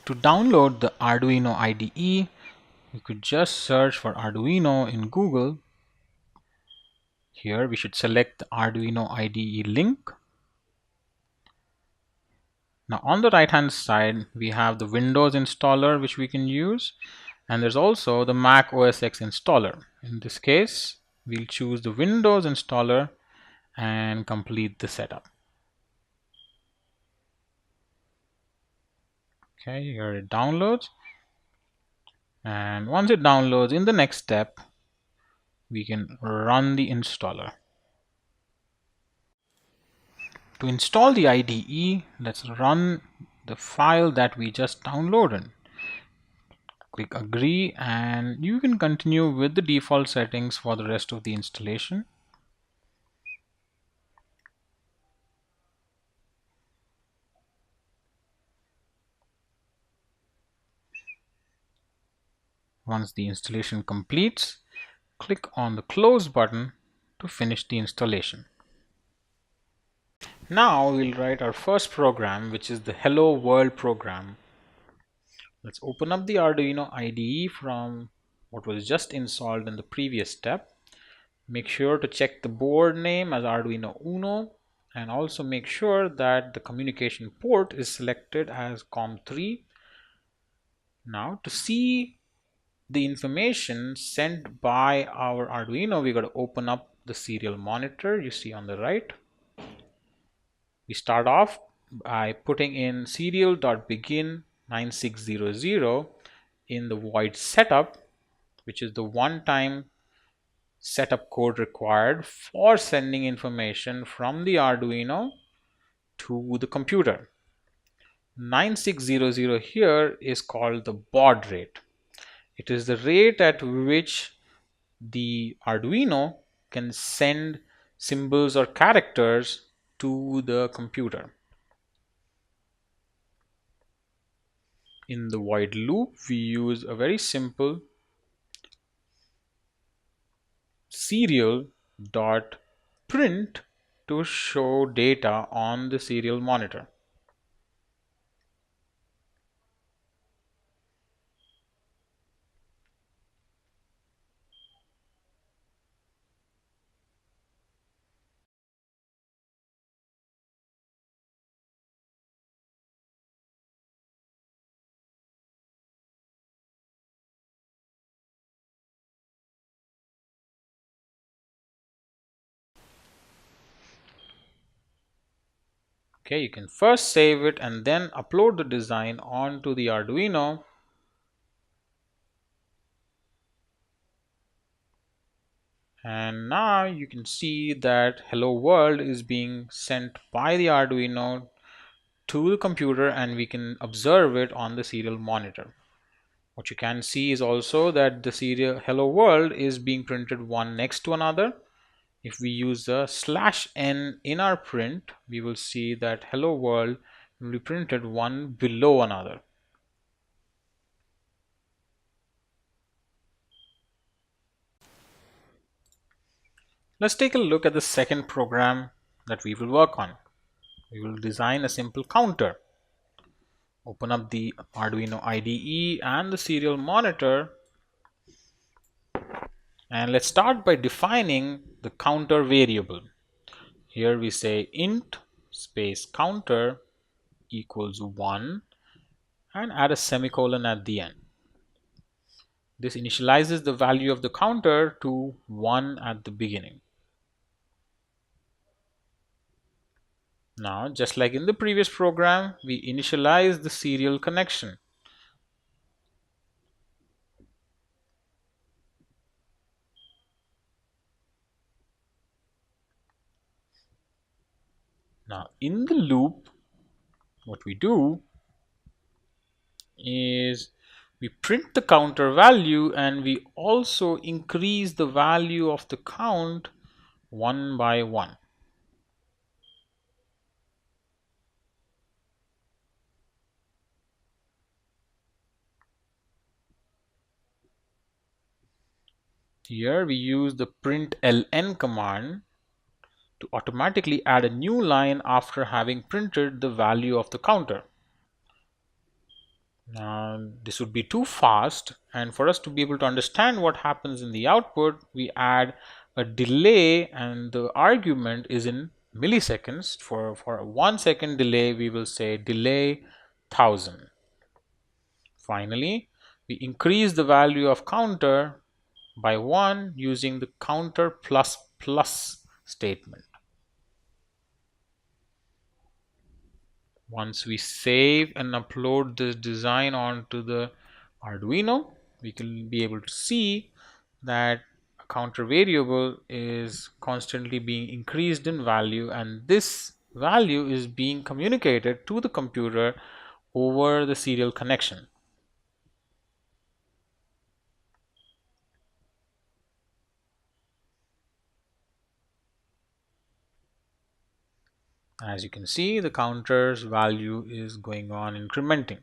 To download the Arduino IDE, you could just search for Arduino in Google. Here we should select the Arduino IDE link. Now on the right hand side we have the Windows installer which we can use, and there's also the Mac OS X installer. In this case we'll choose the Windows installer and complete the setup. Okay, here it downloads, and once it downloads, in the next step we can run the installer. To install the IDE, let's run the file that we just downloaded. Click agree, and you can continue with the default settings for the rest of the installation. Once the installation completes, click on the close button to finish the installation. Now we'll write our first program, which is the Hello World program. Let's open up the Arduino IDE from what was just installed in the previous step. Make sure to check the board name as Arduino Uno, and also make sure that the communication port is selected as COM3. Now to see the information sent by our Arduino, we got to open up the serial monitor you see on the right. We start off by putting in serial.begin 9600 in the void setup, which is the one-time setup code required for sending information from the Arduino to the computer. 9600 here is called the baud rate. It is the rate at which the Arduino can send symbols or characters to the computer. In the void loop, we use a very simple serial.print to show data on the serial monitor. Okay, you can first save it and then upload the design onto the Arduino. And now you can see that Hello World is being sent by the Arduino to the computer, and we can observe it on the serial monitor. What you can see is also that the serial Hello World is being printed one next to another. If we use the /n in our print, we will see that Hello World will be printed one below another. Let's take a look at the second program that we will work on. We will design a simple counter. Open up the Arduino IDE and the serial monitor, and let's start by defining the counter variable. Here we say int space counter equals 1 and add a semicolon at the end. This initializes the value of the counter to 1 at the beginning. Now, just like in the previous program, we initialize the serial connection. Now, in the loop, what we do is we print the counter value, and we also increase the value of the count one by one. Here we use the println command to automatically add a new line after having printed the value of the counter. This would be too fast, and for us to be able to understand what happens in the output, we add a delay, and the argument is in milliseconds. For a 1 second delay, we will say delay 1000. Finally, we increase the value of counter by 1 using the counter plus plus statement. Once we save and upload this design onto the Arduino, we can be able to see that a counter variable is constantly being increased in value, and this value is being communicated to the computer over the serial connection. As you can see, the counter's value is going on incrementing.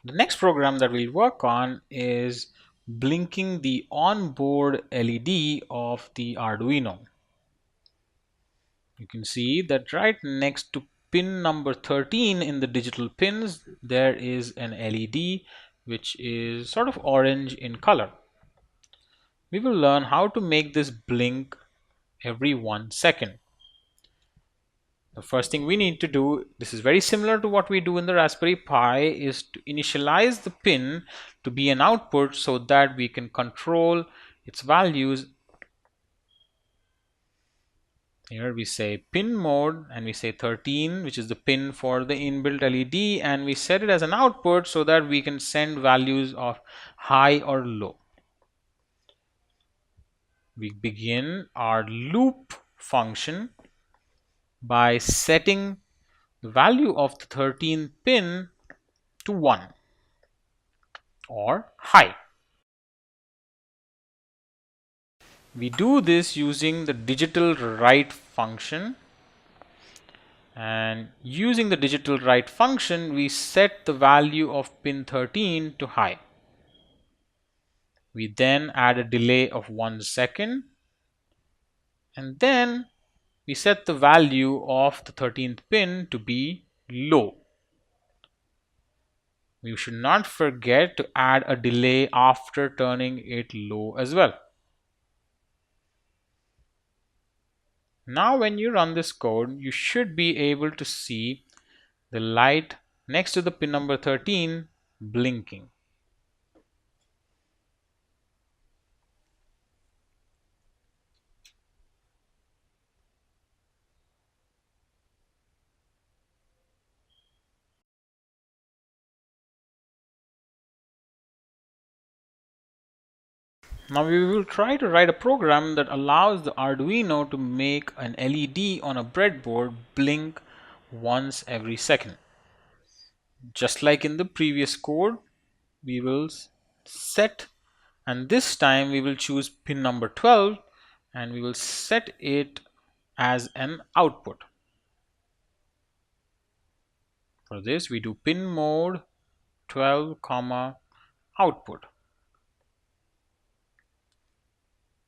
The next program that we'll work on is blinking the onboard LED of the Arduino. You can see that right next to pin number 13 in the digital pins, there is an LED which is sort of orange in color. We will learn how to make this blink every 1 second. The first thing we need to do, this is very similar to what we do in the Raspberry Pi, is to initialize the pin to be an output so that we can control its values. Here we say pin mode and we say 13, which is the pin for the inbuilt LED, and we set it as an output so that we can send values of high or low. We begin our loop function by setting the value of the 13th pin to 1 or high. We do this using the digital write function, and using the digital write function we set the value of pin 13 to high. We then add a delay of 1 second, and then we set the value of the 13th pin to be low. We should not forget to add a delay after turning it low as well. Now when you run this code, you should be able to see the light next to the pin number 13 blinking. Now we will try to write a program that allows the Arduino to make an LED on a breadboard blink once every second. Just like in the previous code, we will set, and this time we will choose pin number 12 and we will set it as an output. For this we do pin mode 12 comma output.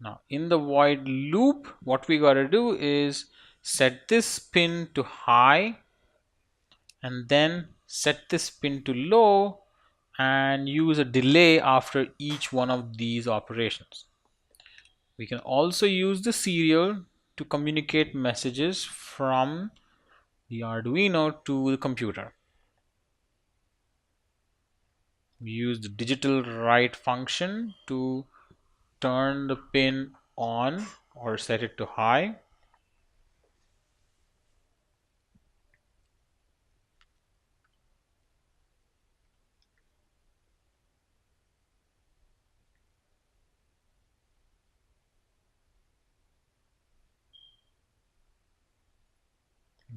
Now in the void loop, what we gotta do is set this pin to high and then set this pin to low and use a delay after each one of these operations. We can also use the serial to communicate messages from the Arduino to the computer. We use the digital write function to turn the pin on or set it to high.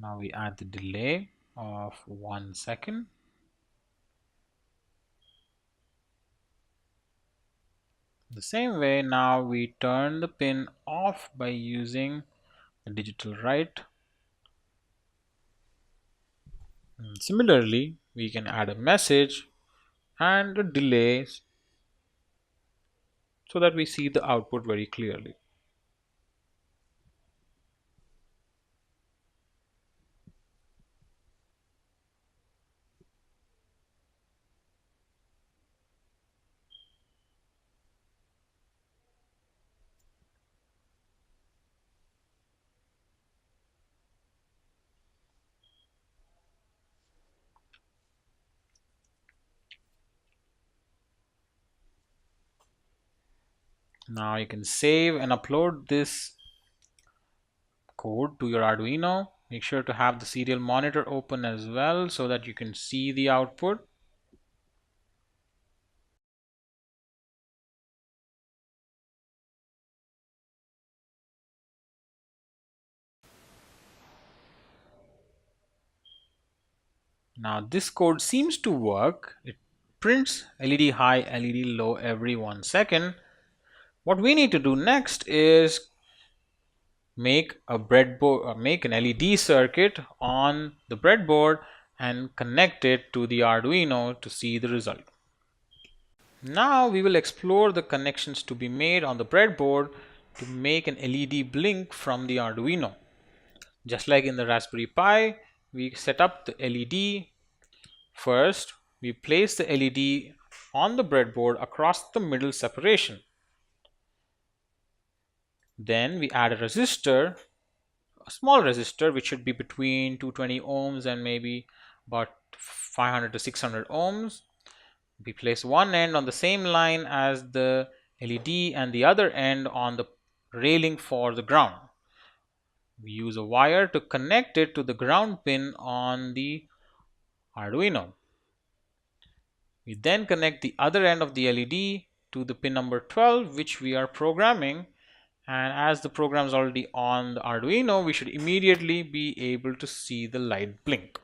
Now we add the delay of 1 second. The same way, now we turn the pin off by using a digital write. And similarly, we can add a message and a delay so that we see the output very clearly. Now you can save and upload this code to your Arduino. Make sure to have the serial monitor open as well so that you can see the output. Now this code seems to work. It prints LED high, LED low every 1 second. What we need to do next is make a breadboard, make an LED circuit on the breadboard and connect it to the Arduino to see the result. Now we will explore the connections to be made on the breadboard to make an LED blink from the Arduino. Just like in the Raspberry Pi, we set up the LED. First, we place the LED on the breadboard across the middle separation. Then we add a resistor, a small resistor which should be between 220 ohms and maybe about 500 to 600 ohms. We place one end on the same line as the LED and the other end on the railing for the ground. We use a wire to connect it to the ground pin on the Arduino. We then connect the other end of the LED to the pin number 12, which we are programming. And as the program is already on the Arduino, we should immediately be able to see the light blink.